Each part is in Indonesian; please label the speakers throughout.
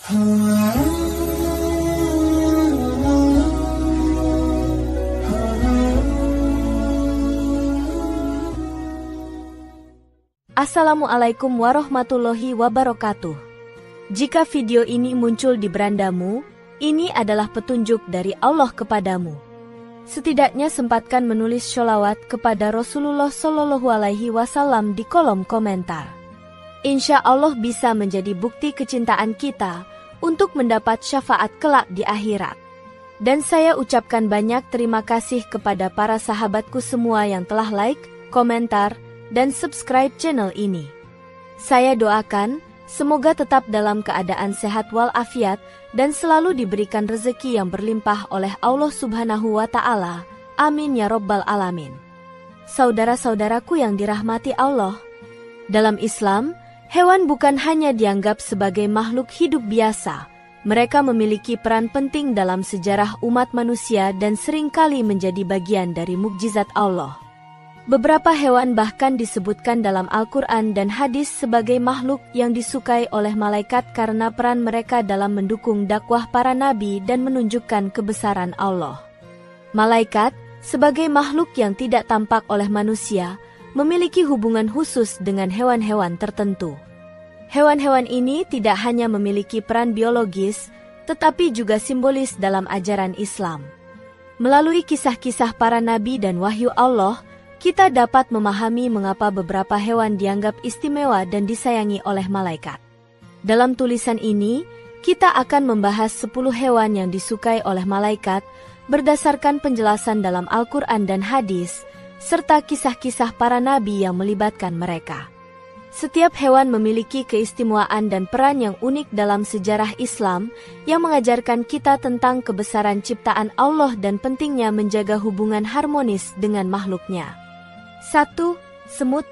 Speaker 1: Assalamualaikum warahmatullahi wabarakatuh. Jika video ini muncul di berandamu, ini adalah petunjuk dari Allah kepadamu. Setidaknya sempatkan menulis sholawat kepada Rasulullah Shallallahu Alaihi Wasallam di kolom komentar. Insya Allah bisa menjadi bukti kecintaan kita untuk mendapat syafaat kelak di akhirat. Dan saya ucapkan banyak terima kasih kepada para sahabatku semua yang telah like, komentar, dan subscribe channel ini. Saya doakan, semoga tetap dalam keadaan sehat walafiat dan selalu diberikan rezeki yang berlimpah oleh Allah Subhanahu wa Ta'ala. Amin ya Rabbal Alamin. Saudara-saudaraku yang dirahmati Allah, dalam Islam, hewan bukan hanya dianggap sebagai makhluk hidup biasa. Mereka memiliki peran penting dalam sejarah umat manusia dan seringkali menjadi bagian dari mukjizat Allah. Beberapa hewan bahkan disebutkan dalam Al-Quran dan hadis sebagai makhluk yang disukai oleh malaikat karena peran mereka dalam mendukung dakwah para nabi dan menunjukkan kebesaran Allah. Malaikat, sebagai makhluk yang tidak tampak oleh manusia, memiliki hubungan khusus dengan hewan-hewan tertentu. Hewan-hewan ini tidak hanya memiliki peran biologis, tetapi juga simbolis dalam ajaran Islam. Melalui kisah-kisah para nabi dan wahyu Allah, kita dapat memahami mengapa beberapa hewan dianggap istimewa dan disayangi oleh malaikat. Dalam tulisan ini, kita akan membahas 10 hewan yang disukai oleh malaikat berdasarkan penjelasan dalam Al-Quran dan hadis, serta kisah-kisah para nabi yang melibatkan mereka. Setiap hewan memiliki keistimewaan dan peran yang unik dalam sejarah Islam yang mengajarkan kita tentang kebesaran ciptaan Allah dan pentingnya menjaga hubungan harmonis dengan makhluknya. 1. Semut.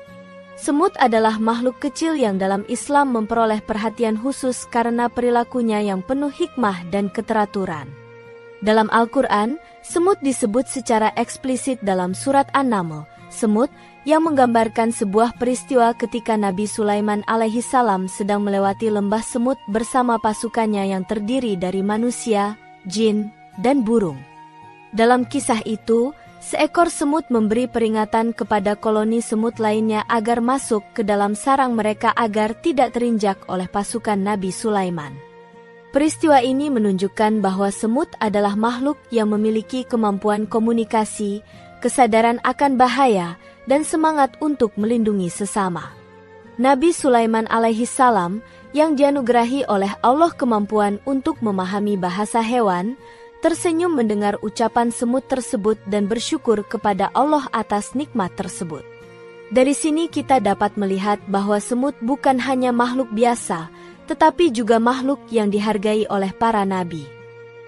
Speaker 1: Semut adalah makhluk kecil yang dalam Islam memperoleh perhatian khusus karena perilakunya yang penuh hikmah dan keteraturan. Dalam Al-Quran, semut disebut secara eksplisit dalam surat An-Naml, semut yang menggambarkan sebuah peristiwa ketika Nabi Sulaiman alaihissalam sedang melewati lembah semut bersama pasukannya yang terdiri dari manusia, jin, dan burung. Dalam kisah itu, seekor semut memberi peringatan kepada koloni semut lainnya agar masuk ke dalam sarang mereka agar tidak terinjak oleh pasukan Nabi Sulaiman. Peristiwa ini menunjukkan bahwa semut adalah makhluk yang memiliki kemampuan komunikasi, kesadaran akan bahaya, dan semangat untuk melindungi sesama. Nabi Sulaiman alaihissalam yang dianugerahi oleh Allah kemampuan untuk memahami bahasa hewan, tersenyum mendengar ucapan semut tersebut dan bersyukur kepada Allah atas nikmat tersebut. Dari sini kita dapat melihat bahwa semut bukan hanya makhluk biasa, tetapi juga makhluk yang dihargai oleh para nabi.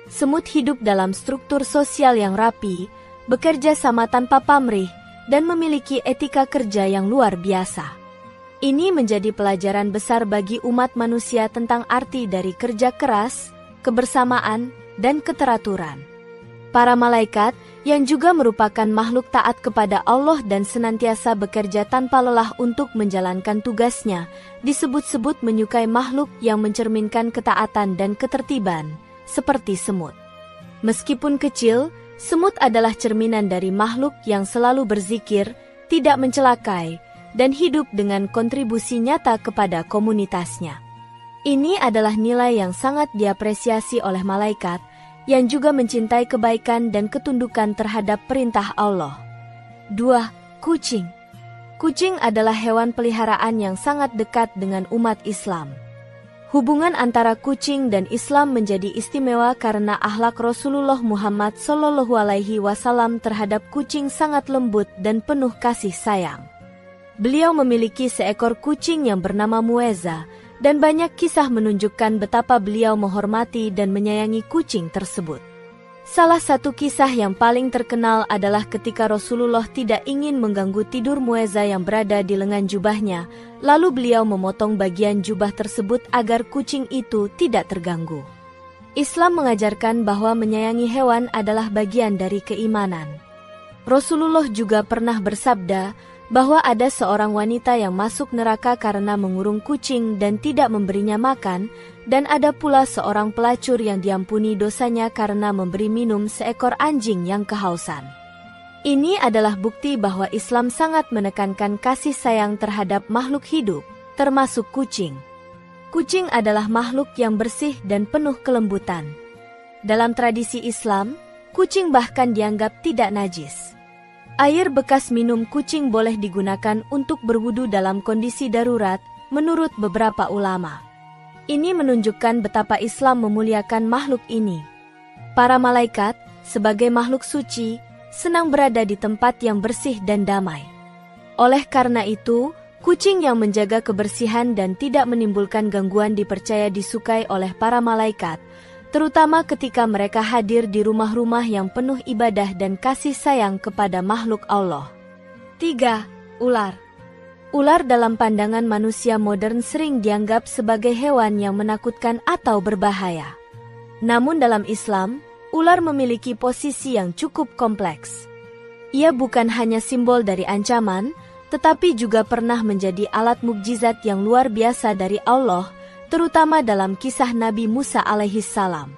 Speaker 1: Semut hidup dalam struktur sosial yang rapi, bekerja sama tanpa pamrih, dan memiliki etika kerja yang luar biasa. Ini menjadi pelajaran besar bagi umat manusia tentang arti dari kerja keras, kebersamaan, dan keteraturan. Para malaikat, yang juga merupakan makhluk taat kepada Allah dan senantiasa bekerja tanpa lelah untuk menjalankan tugasnya, disebut-sebut menyukai makhluk yang mencerminkan ketaatan dan ketertiban, seperti semut. Meskipun kecil, semut adalah cerminan dari makhluk yang selalu berzikir, tidak mencelakai, dan hidup dengan kontribusi nyata kepada komunitasnya. Ini adalah nilai yang sangat diapresiasi oleh malaikat, yang juga mencintai kebaikan dan ketundukan terhadap perintah Allah. 2. Kucing. Kucing adalah hewan peliharaan yang sangat dekat dengan umat Islam. Hubungan antara kucing dan Islam menjadi istimewa karena akhlak Rasulullah Muhammad SAW terhadap kucing sangat lembut dan penuh kasih sayang. Beliau memiliki seekor kucing yang bernama Mueza, dan banyak kisah menunjukkan betapa beliau menghormati dan menyayangi kucing tersebut. Salah satu kisah yang paling terkenal adalah ketika Rasulullah tidak ingin mengganggu tidur Mueza yang berada di lengan jubahnya, lalu beliau memotong bagian jubah tersebut agar kucing itu tidak terganggu. Islam mengajarkan bahwa menyayangi hewan adalah bagian dari keimanan. Rasulullah juga pernah bersabda bahwa ada seorang wanita yang masuk neraka karena mengurung kucing dan tidak memberinya makan, dan ada pula seorang pelacur yang diampuni dosanya karena memberi minum seekor anjing yang kehausan. Ini adalah bukti bahwa Islam sangat menekankan kasih sayang terhadap makhluk hidup, termasuk kucing. Kucing adalah makhluk yang bersih dan penuh kelembutan. Dalam tradisi Islam, kucing bahkan dianggap tidak najis. Air bekas minum kucing boleh digunakan untuk berwudu dalam kondisi darurat, menurut beberapa ulama. Ini menunjukkan betapa Islam memuliakan makhluk ini. Para malaikat, sebagai makhluk suci, senang berada di tempat yang bersih dan damai. Oleh karena itu, kucing yang menjaga kebersihan dan tidak menimbulkan gangguan dipercaya disukai oleh para malaikat, terutama ketika mereka hadir di rumah-rumah yang penuh ibadah dan kasih sayang kepada makhluk Allah. 3. Ular. Ular dalam pandangan manusia modern sering dianggap sebagai hewan yang menakutkan atau berbahaya. Namun dalam Islam, ular memiliki posisi yang cukup kompleks. Ia bukan hanya simbol dari ancaman, tetapi juga pernah menjadi alat mukjizat yang luar biasa dari Allah, terutama dalam kisah Nabi Musa alaihissalam.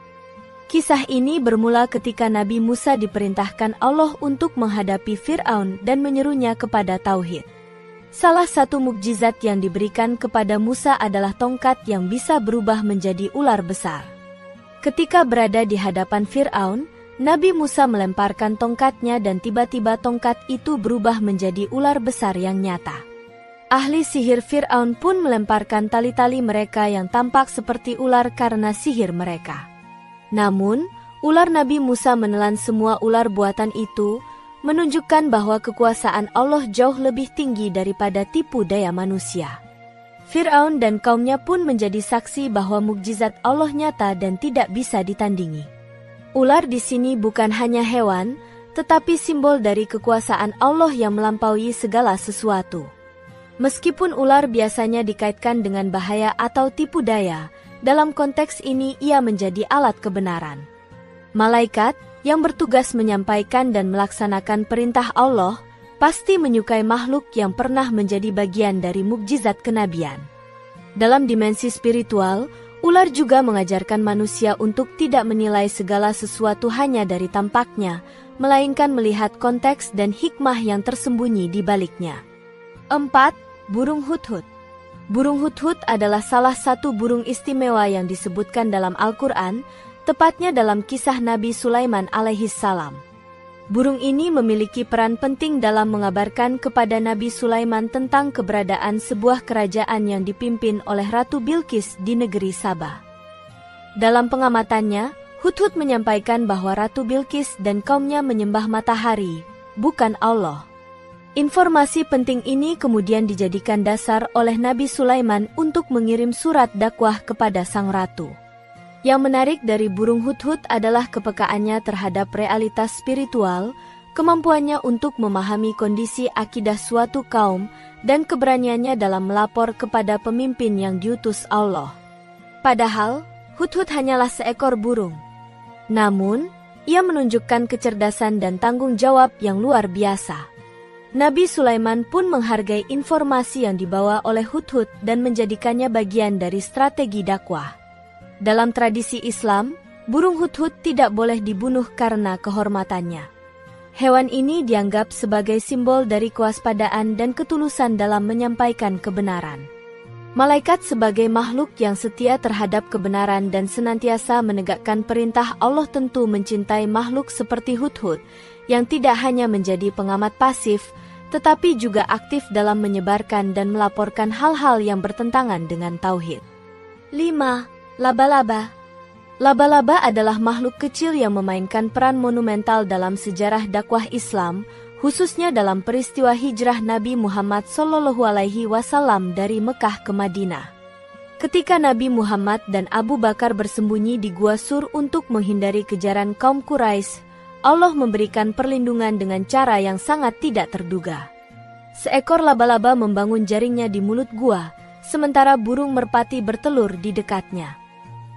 Speaker 1: Kisah ini bermula ketika Nabi Musa diperintahkan Allah untuk menghadapi Fir'aun dan menyerunya kepada tauhid. Salah satu mukjizat yang diberikan kepada Musa adalah tongkat yang bisa berubah menjadi ular besar. Ketika berada di hadapan Fir'aun, Nabi Musa melemparkan tongkatnya dan tiba-tiba tongkat itu berubah menjadi ular besar yang nyata. Ahli sihir Fir'aun pun melemparkan tali-tali mereka yang tampak seperti ular karena sihir mereka. Namun, ular Nabi Musa menelan semua ular buatan itu, menunjukkan bahwa kekuasaan Allah jauh lebih tinggi daripada tipu daya manusia. Fir'aun dan kaumnya pun menjadi saksi bahwa mukjizat Allah nyata dan tidak bisa ditandingi. Ular di sini bukan hanya hewan, tetapi simbol dari kekuasaan Allah yang melampaui segala sesuatu. Meskipun ular biasanya dikaitkan dengan bahaya atau tipu daya, dalam konteks ini ia menjadi alat kebenaran. Malaikat yang bertugas menyampaikan dan melaksanakan perintah Allah pasti menyukai makhluk yang pernah menjadi bagian dari mukjizat kenabian. Dalam dimensi spiritual, ular juga mengajarkan manusia untuk tidak menilai segala sesuatu hanya dari tampaknya, melainkan melihat konteks dan hikmah yang tersembunyi di baliknya. 4. Burung hudhud. Burung hudhud adalah salah satu burung istimewa yang disebutkan dalam Al-Quran, tepatnya dalam kisah Nabi Sulaiman alaihissalam. Burung ini memiliki peran penting dalam mengabarkan kepada Nabi Sulaiman tentang keberadaan sebuah kerajaan yang dipimpin oleh Ratu Bilqis di negeri Sabah. Dalam pengamatannya, Hudhud menyampaikan bahwa Ratu Bilqis dan kaumnya menyembah matahari, bukan Allah. Informasi penting ini kemudian dijadikan dasar oleh Nabi Sulaiman untuk mengirim surat dakwah kepada sang ratu. Yang menarik dari burung hudhud adalah kepekaannya terhadap realitas spiritual, kemampuannya untuk memahami kondisi akidah suatu kaum, dan keberaniannya dalam melapor kepada pemimpin yang diutus Allah. Padahal, hudhud hanyalah seekor burung. Namun, ia menunjukkan kecerdasan dan tanggung jawab yang luar biasa. Nabi Sulaiman pun menghargai informasi yang dibawa oleh hudhud dan menjadikannya bagian dari strategi dakwah. Dalam tradisi Islam, burung hudhud tidak boleh dibunuh karena kehormatannya. Hewan ini dianggap sebagai simbol dari kewaspadaan dan ketulusan dalam menyampaikan kebenaran. Malaikat sebagai makhluk yang setia terhadap kebenaran dan senantiasa menegakkan perintah Allah tentu mencintai makhluk seperti hudhud, yang tidak hanya menjadi pengamat pasif, tetapi juga aktif dalam menyebarkan dan melaporkan hal-hal yang bertentangan dengan tauhid. 5. Laba-laba. Laba-laba adalah makhluk kecil yang memainkan peran monumental dalam sejarah dakwah Islam, khususnya dalam peristiwa hijrah Nabi Muhammad SAW dari Mekah ke Madinah. Ketika Nabi Muhammad dan Abu Bakar bersembunyi di Gua Sur untuk menghindari kejaran kaum Quraisy, Allah memberikan perlindungan dengan cara yang sangat tidak terduga. Seekor laba-laba membangun jaringnya di mulut gua, sementara burung merpati bertelur di dekatnya.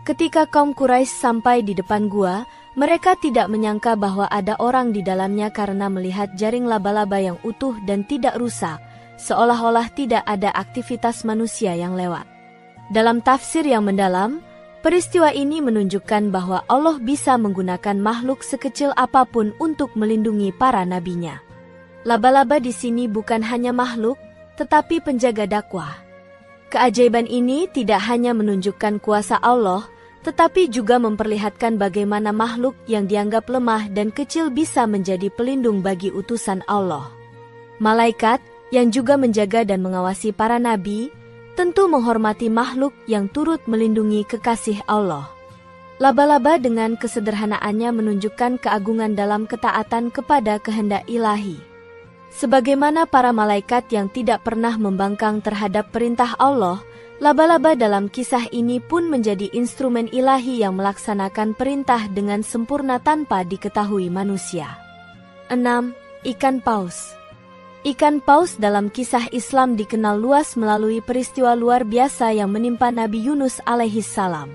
Speaker 1: Ketika kaum Quraisy sampai di depan gua, mereka tidak menyangka bahwa ada orang di dalamnya karena melihat jaring laba-laba yang utuh dan tidak rusak, seolah-olah tidak ada aktivitas manusia yang lewat. Dalam tafsir yang mendalam, Peristiwa ini menunjukkan bahwa Allah bisa menggunakan makhluk sekecil apapun untuk melindungi para nabinya. Laba-laba di sini bukan hanya makhluk, tetapi penjaga dakwah. Keajaiban ini tidak hanya menunjukkan kuasa Allah, tetapi juga memperlihatkan bagaimana makhluk yang dianggap lemah dan kecil bisa menjadi pelindung bagi utusan Allah. Malaikat, yang juga menjaga dan mengawasi para nabi, tentu menghormati makhluk yang turut melindungi kekasih Allah. Laba-laba dengan kesederhanaannya menunjukkan keagungan dalam ketaatan kepada kehendak ilahi. Sebagaimana para malaikat yang tidak pernah membangkang terhadap perintah Allah, laba-laba dalam kisah ini pun menjadi instrumen ilahi yang melaksanakan perintah dengan sempurna tanpa diketahui manusia. 6. Ikan paus. Ikan paus dalam kisah Islam dikenal luas melalui peristiwa luar biasa yang menimpa Nabi Yunus alaihissalam.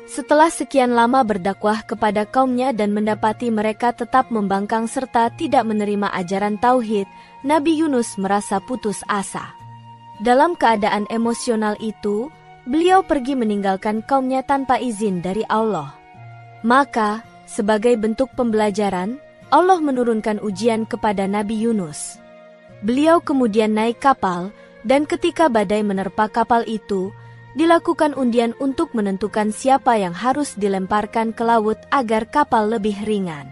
Speaker 1: Setelah sekian lama berdakwah kepada kaumnya dan mendapati mereka tetap membangkang serta tidak menerima ajaran tauhid, Nabi Yunus merasa putus asa. Dalam keadaan emosional itu, beliau pergi meninggalkan kaumnya tanpa izin dari Allah. Maka, sebagai bentuk pembelajaran, Allah menurunkan ujian kepada Nabi Yunus. Beliau kemudian naik kapal, dan ketika badai menerpa kapal itu, dilakukan undian untuk menentukan siapa yang harus dilemparkan ke laut agar kapal lebih ringan.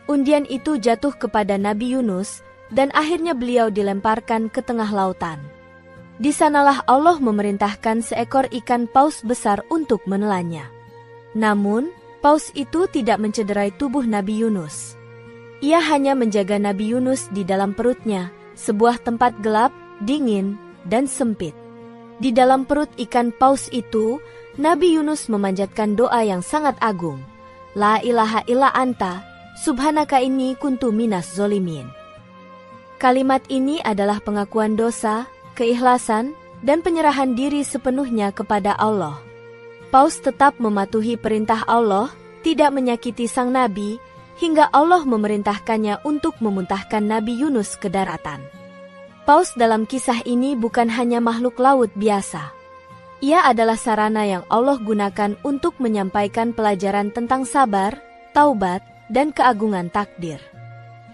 Speaker 1: Undian itu jatuh kepada Nabi Yunus, dan akhirnya beliau dilemparkan ke tengah lautan. Di sanalah Allah memerintahkan seekor ikan paus besar untuk menelannya. Namun, paus itu tidak mencederai tubuh Nabi Yunus. Ia hanya menjaga Nabi Yunus di dalam perutnya, sebuah tempat gelap, dingin, dan sempit. Di dalam perut ikan paus itu, Nabi Yunus memanjatkan doa yang sangat agung. La ilaha illa anta, subhanaka inni kuntu minas zolimin. Kalimat ini adalah pengakuan dosa, keikhlasan, dan penyerahan diri sepenuhnya kepada Allah. Paus tetap mematuhi perintah Allah, tidak menyakiti sang Nabi, hingga Allah memerintahkannya untuk memuntahkan Nabi Yunus ke daratan. Paus dalam kisah ini bukan hanya makhluk laut biasa. Ia adalah sarana yang Allah gunakan untuk menyampaikan pelajaran tentang sabar, taubat, dan keagungan takdir.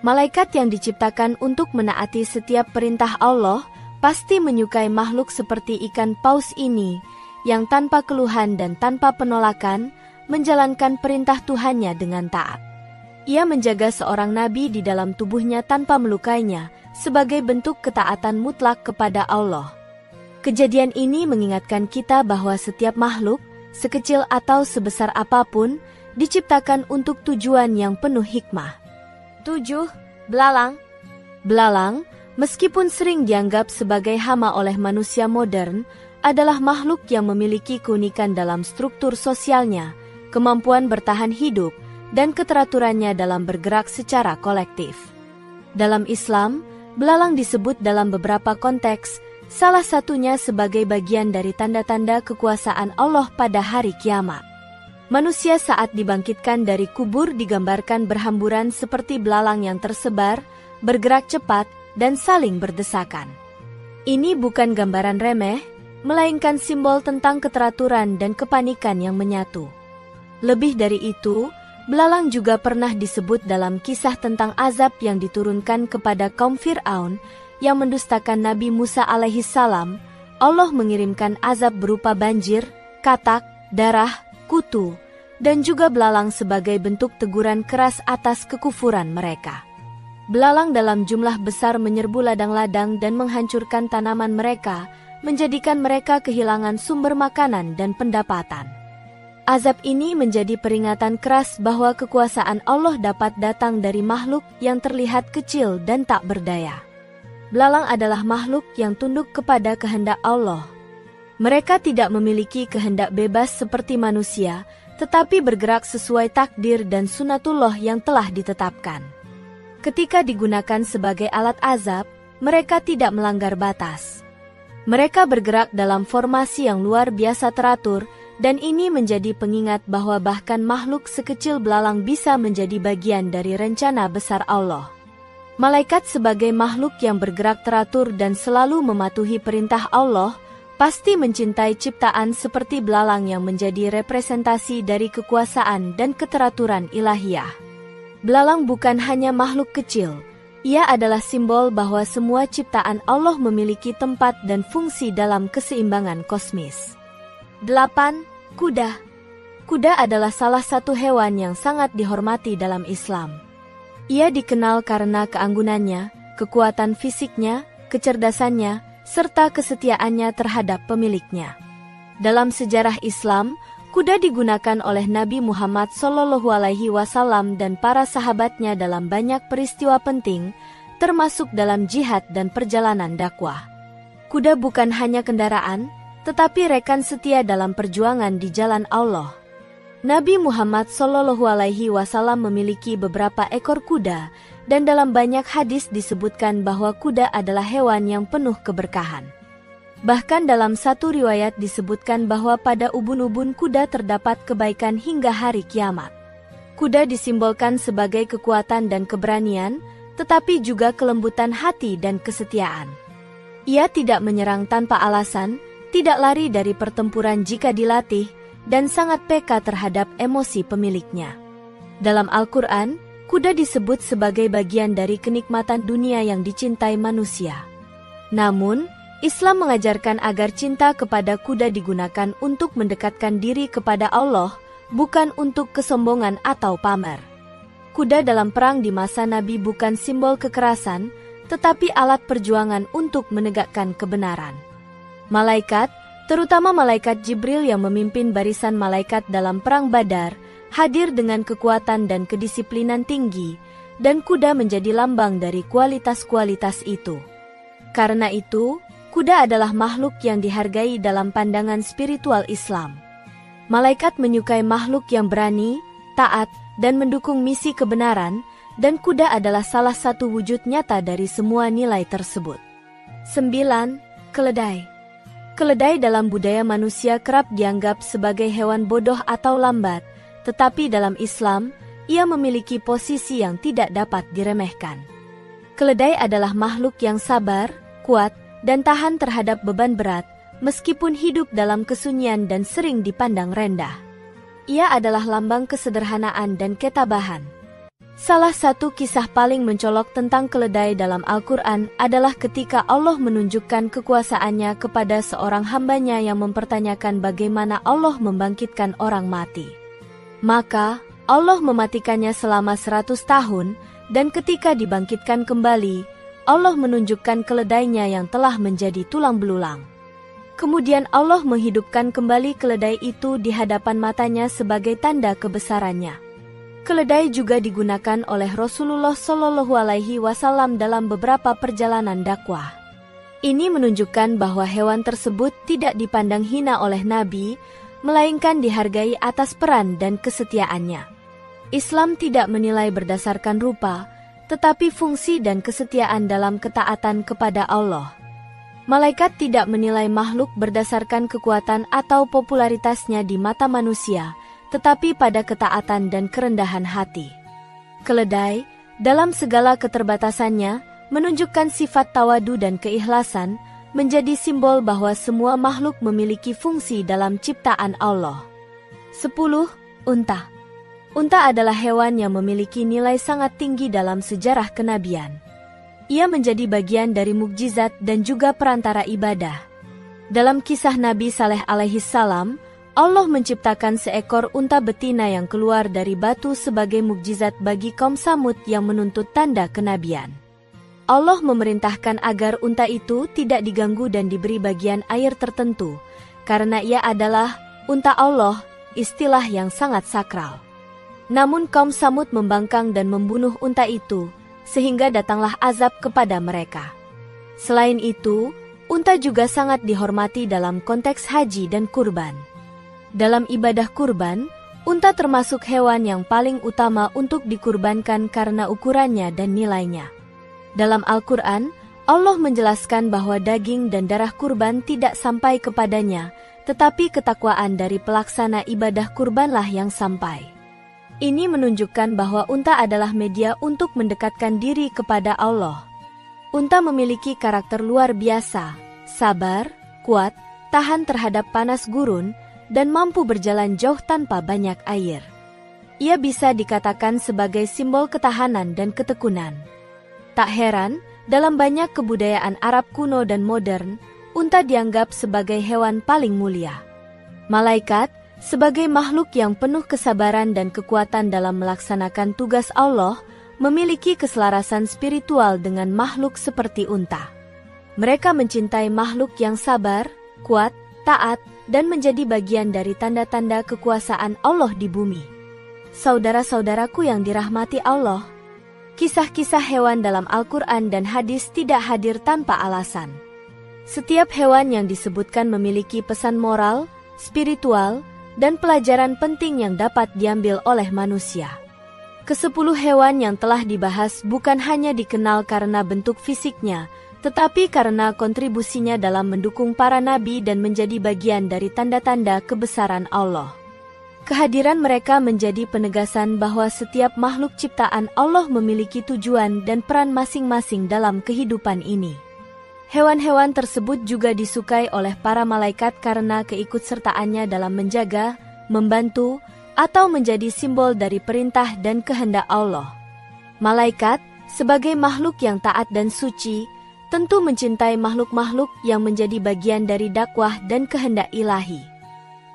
Speaker 1: Malaikat yang diciptakan untuk menaati setiap perintah Allah pasti menyukai makhluk seperti ikan paus ini, yang tanpa keluhan dan tanpa penolakan menjalankan perintah Tuhannya dengan taat. Ia menjaga seorang nabi di dalam tubuhnya tanpa melukainya, sebagai bentuk ketaatan mutlak kepada Allah. Kejadian ini mengingatkan kita bahwa setiap makhluk, sekecil atau sebesar apapun, diciptakan untuk tujuan yang penuh hikmah. 7. Belalang. Belalang, meskipun sering dianggap sebagai hama oleh manusia modern, adalah makhluk yang memiliki keunikan dalam struktur sosialnya, kemampuan bertahan hidup, dan keteraturannya dalam bergerak secara kolektif. Dalam Islam, belalang disebut dalam beberapa konteks, salah satunya sebagai bagian dari tanda-tanda kekuasaan Allah pada hari kiamat. Manusia saat dibangkitkan dari kubur digambarkan berhamburan seperti belalang yang tersebar, bergerak cepat, dan saling berdesakan. Ini bukan gambaran remeh, melainkan simbol tentang keteraturan dan kepanikan yang menyatu. Lebih dari itu, belalang juga pernah disebut dalam kisah tentang azab yang diturunkan kepada kaum Fir'aun yang mendustakan Nabi Musa alaihissalam. Allah mengirimkan azab berupa banjir, katak, darah, kutu, dan juga belalang sebagai bentuk teguran keras atas kekufuran mereka. Belalang dalam jumlah besar menyerbu ladang-ladang dan menghancurkan tanaman mereka, menjadikan mereka kehilangan sumber makanan dan pendapatan. Azab ini menjadi peringatan keras bahwa kekuasaan Allah dapat datang dari makhluk yang terlihat kecil dan tak berdaya. Belalang adalah makhluk yang tunduk kepada kehendak Allah. Mereka tidak memiliki kehendak bebas seperti manusia, tetapi bergerak sesuai takdir dan sunatullah yang telah ditetapkan. Ketika digunakan sebagai alat azab, mereka tidak melanggar batas. Mereka bergerak dalam formasi yang luar biasa teratur, dan ini menjadi pengingat bahwa bahkan makhluk sekecil belalang bisa menjadi bagian dari rencana besar Allah. Malaikat sebagai makhluk yang bergerak teratur dan selalu mematuhi perintah Allah, pasti mencintai ciptaan seperti belalang yang menjadi representasi dari kekuasaan dan keteraturan ilahiyah. Belalang bukan hanya makhluk kecil, ia adalah simbol bahwa semua ciptaan Allah memiliki tempat dan fungsi dalam keseimbangan kosmis. 8. Kuda. Kuda adalah salah satu hewan yang sangat dihormati dalam Islam. Ia dikenal karena keanggunannya, kekuatan fisiknya, kecerdasannya, serta kesetiaannya terhadap pemiliknya. Dalam sejarah Islam, kuda digunakan oleh Nabi Muhammad SAW dan para sahabatnya dalam banyak peristiwa penting, termasuk dalam jihad dan perjalanan dakwah. Kuda bukan hanya kendaraan, tetapi rekan setia dalam perjuangan di jalan Allah. Nabi Muhammad SAW memiliki beberapa ekor kuda, dan dalam banyak hadis disebutkan bahwa kuda adalah hewan yang penuh keberkahan. Bahkan dalam satu riwayat disebutkan bahwa pada ubun-ubun kuda terdapat kebaikan hingga hari kiamat. Kuda disimbolkan sebagai kekuatan dan keberanian, tetapi juga kelembutan hati dan kesetiaan. Ia tidak menyerang tanpa alasan, tidak lari dari pertempuran jika dilatih, dan sangat peka terhadap emosi pemiliknya. Dalam Al-Quran, kuda disebut sebagai bagian dari kenikmatan dunia yang dicintai manusia. Namun, Islam mengajarkan agar cinta kepada kuda digunakan untuk mendekatkan diri kepada Allah, bukan untuk kesombongan atau pamer. Kuda dalam perang di masa Nabi bukan simbol kekerasan, tetapi alat perjuangan untuk menegakkan kebenaran. Malaikat, terutama malaikat Jibril yang memimpin barisan malaikat dalam perang Badar, hadir dengan kekuatan dan kedisiplinan tinggi, dan kuda menjadi lambang dari kualitas-kualitas itu. Karena itu, kuda adalah makhluk yang dihargai dalam pandangan spiritual Islam. Malaikat menyukai makhluk yang berani, taat, dan mendukung misi kebenaran, dan kuda adalah salah satu wujud nyata dari semua nilai tersebut. 9. Keledai. Keledai dalam budaya manusia kerap dianggap sebagai hewan bodoh atau lambat, tetapi dalam Islam, ia memiliki posisi yang tidak dapat diremehkan. Keledai adalah makhluk yang sabar, kuat, dan tahan terhadap beban berat, meskipun hidup dalam kesunyian dan sering dipandang rendah. Ia adalah lambang kesederhanaan dan ketabahan. Salah satu kisah paling mencolok tentang keledai dalam Al-Quran adalah ketika Allah menunjukkan kekuasaannya kepada seorang hambanya yang mempertanyakan bagaimana Allah membangkitkan orang mati. Maka, Allah mematikannya selama 100 tahun, dan ketika dibangkitkan kembali, Allah menunjukkan keledainya yang telah menjadi tulang belulang. Kemudian Allah menghidupkan kembali keledai itu di hadapan matanya sebagai tanda kebesarannya. Keledai juga digunakan oleh Rasulullah SAW dalam beberapa perjalanan dakwah. Ini menunjukkan bahwa hewan tersebut tidak dipandang hina oleh Nabi, melainkan dihargai atas peran dan kesetiaannya. Islam tidak menilai berdasarkan rupa, tetapi fungsi dan kesetiaan dalam ketaatan kepada Allah. Malaikat tidak menilai makhluk berdasarkan kekuatan atau popularitasnya di mata manusia, tetapi pada ketaatan dan kerendahan hati. Keledai, dalam segala keterbatasannya, menunjukkan sifat tawadu dan keikhlasan, menjadi simbol bahwa semua makhluk memiliki fungsi dalam ciptaan Allah. 10. Unta. Unta adalah hewan yang memiliki nilai sangat tinggi dalam sejarah kenabian. Ia menjadi bagian dari mukjizat dan juga perantara ibadah. Dalam kisah Nabi Saleh alaihi salam, Allah menciptakan seekor unta betina yang keluar dari batu sebagai mukjizat bagi kaum Samud yang menuntut tanda kenabian. Allah memerintahkan agar unta itu tidak diganggu dan diberi bagian air tertentu, karena ia adalah unta Allah, istilah yang sangat sakral. Namun kaum Samud membangkang dan membunuh unta itu, sehingga datanglah azab kepada mereka. Selain itu, unta juga sangat dihormati dalam konteks haji dan kurban. Dalam ibadah kurban, unta termasuk hewan yang paling utama untuk dikurbankan karena ukurannya dan nilainya. Dalam Al-Quran, Allah menjelaskan bahwa daging dan darah kurban tidak sampai kepadanya, tetapi ketakwaan dari pelaksana ibadah kurbanlah yang sampai. Ini menunjukkan bahwa unta adalah media untuk mendekatkan diri kepada Allah. Unta memiliki karakter luar biasa, sabar, kuat, tahan terhadap panas gurun, dan mampu berjalan jauh tanpa banyak air. Ia bisa dikatakan sebagai simbol ketahanan dan ketekunan. Tak heran, dalam banyak kebudayaan Arab kuno dan modern, unta dianggap sebagai hewan paling mulia. Malaikat, sebagai makhluk yang penuh kesabaran dan kekuatan dalam melaksanakan tugas Allah, memiliki keselarasan spiritual dengan makhluk seperti unta. Mereka mencintai makhluk yang sabar, kuat, taat, dan menjadi bagian dari tanda-tanda kekuasaan Allah di bumi. Saudara-saudaraku yang dirahmati Allah, kisah-kisah hewan dalam Al-Quran dan hadis tidak hadir tanpa alasan. Setiap hewan yang disebutkan memiliki pesan moral, spiritual, dan pelajaran penting yang dapat diambil oleh manusia. Ke-10 hewan yang telah dibahas bukan hanya dikenal karena bentuk fisiknya, tetapi karena kontribusinya dalam mendukung para nabi dan menjadi bagian dari tanda-tanda kebesaran Allah. Kehadiran mereka menjadi penegasan bahwa setiap makhluk ciptaan Allah memiliki tujuan dan peran masing-masing dalam kehidupan ini. Hewan-hewan tersebut juga disukai oleh para malaikat karena keikutsertaannya dalam menjaga, membantu, atau menjadi simbol dari perintah dan kehendak Allah. Malaikat, sebagai makhluk yang taat dan suci, tentu mencintai makhluk-makhluk yang menjadi bagian dari dakwah dan kehendak ilahi.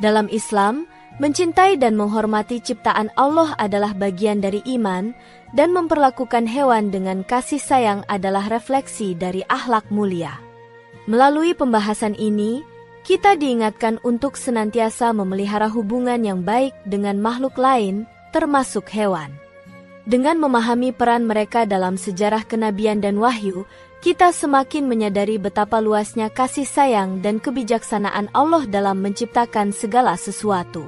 Speaker 1: Dalam Islam, mencintai dan menghormati ciptaan Allah adalah bagian dari iman, dan memperlakukan hewan dengan kasih sayang adalah refleksi dari akhlak mulia. Melalui pembahasan ini, kita diingatkan untuk senantiasa memelihara hubungan yang baik dengan makhluk lain, termasuk hewan. Dengan memahami peran mereka dalam sejarah kenabian dan wahyu, kita semakin menyadari betapa luasnya kasih sayang dan kebijaksanaan Allah dalam menciptakan segala sesuatu.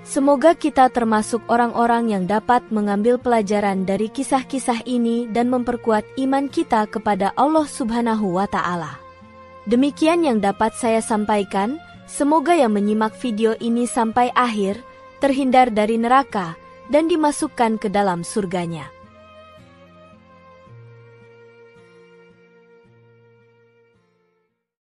Speaker 1: Semoga kita termasuk orang-orang yang dapat mengambil pelajaran dari kisah-kisah ini dan memperkuat iman kita kepada Allah Subhanahu wa Ta'ala. Demikian yang dapat saya sampaikan, semoga yang menyimak video ini sampai akhir, terhindar dari neraka, dan dimasukkan ke dalam surganya.